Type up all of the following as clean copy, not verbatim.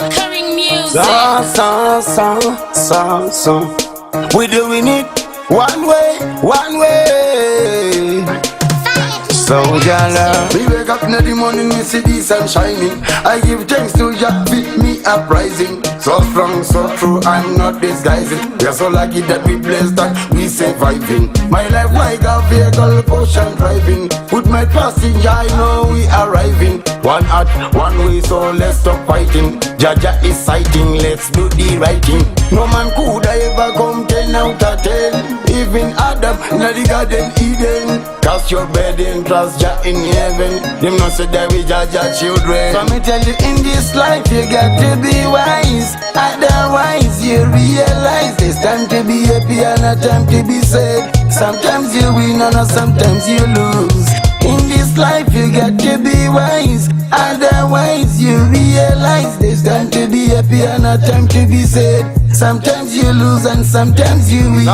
conquering music. We doing it one way. Soldier love. Me wake up in the morning, me see the sun shining. I give thanks to Jah, fit me uprising. So strong, so true, I'm not disguising. We're so lucky that we blessed that we surviving. My life like a vehicle, ocean driving. With my passenger, I know we arriving. One heart, one way, so let's stop fighting. Jaja is sighting, let's do the right thing. No man could ever come 10 out of 10. Even Adam in the Garden Eden. Cast your bed and trust Jah in heaven. Them not say that we Jaja children. So me tell you, in this life you got to be wise. Otherwise you realize there's time to be happy and a time to be sad. Sometimes you win and sometimes you lose. In this life you got to be wise. Otherwise you realize there's time to be happy and a time to be sad. Sometimes you lose and sometimes you win.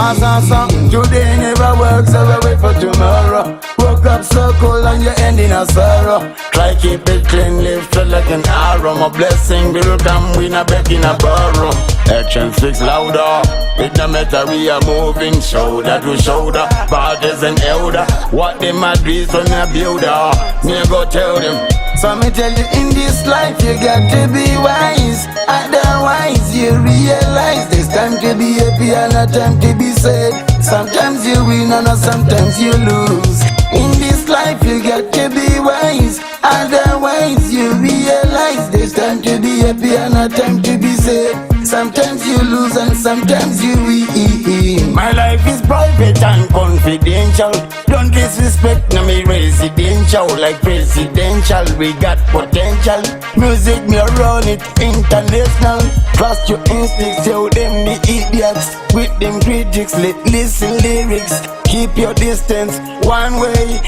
Today never works, so we wait for tomorrow. Woke up so cold and you end in a sorrow. Try keep it clean, live straight like an arrow. My blessing will come, we not beg in a borrow. Action speaks louder. It no matter we are moving shoulder to shoulder. Fathers and elder, what them a do is when a builder. Me go tell them. So me tell you, in this life you got to be wise. Otherwise you realize there's time to be happy and a time to be sad. Sometimes you win and sometimes you lose. In this life you got to be wise. Otherwise you realize there's time to be happy and a time to be sad. Sometimes you lose and sometimes you win. My life is private and confidential. Don't disrespect no me residential. Like presidential, we got potential. Music me run it international. Trust your instincts, show them the idiots. With them critics, listen lyrics. Keep your distance, one way.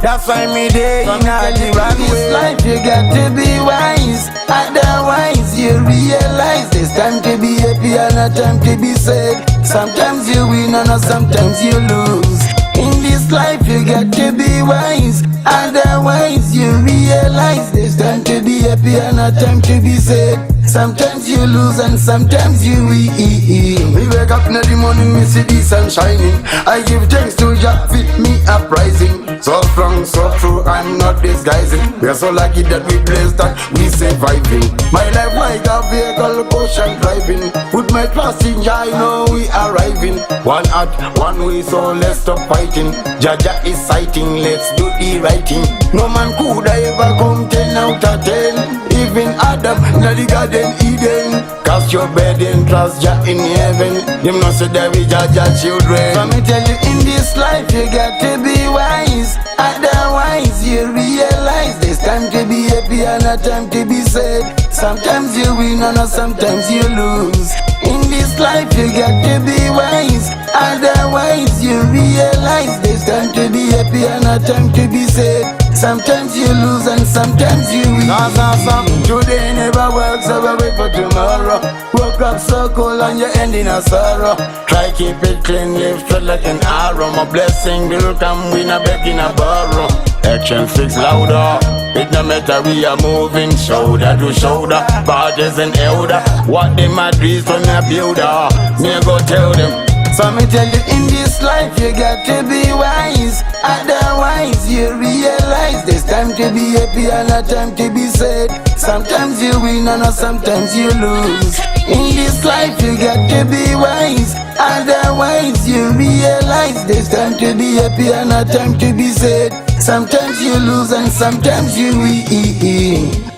That's why me day in the wrong way. Life you got to be wise. Otherwise you realize there's time to be happy and a time to be sad. Sometimes you win and sometimes you lose. In this life you got to be wise. Otherwise you realize there's time to be happy and a time to be sad. Sometimes you lose and sometimes you win. We wake up in the morning, me see the sun shining. I give thanks to Jah, fit me uprising. So strong, so true, I'm not disguising. We're so lucky that we blessed that we surviving. My life like a vehicle, ocean driving. With my passenger, I know we arriving. One heart, one way, so let's stop fighting. Jaja is sighting, let's do the right thing. No man could ever come 10 out of 10. Even Adam in the Garden Eden. Cast your bed and trust Jah in heaven. Them not say that we Jaja children. So me tell you, in this life you got to be wise. Otherwise you realize there's time to be happy and a time to be sad. Sometimes you win and sometimes you lose. In this life you got to be wise. Otherwise you realize there's time to be happy and a time to be sad. Sometimes you lose and sometimes you win. Today never works, so we wait for tomorrow. Woke up so cold and you end in a sorrow. Try keep it clean, live straight like an arrow. My blessing will come, we not beg in a borrow. Action speaks louder. It no matter we are moving shoulder to shoulder. Fathers and elder, what them a do is when a builder. Me go tell them. So me tell you, in this life you got to be wise. Otherwise you realize there's time to be happy and a time to be sad. Sometimes you win and sometimes you lose. In this life you got to be wise. Otherwise you realize there's time to be happy and a time to be sad. Sometimes you lose and sometimes you win.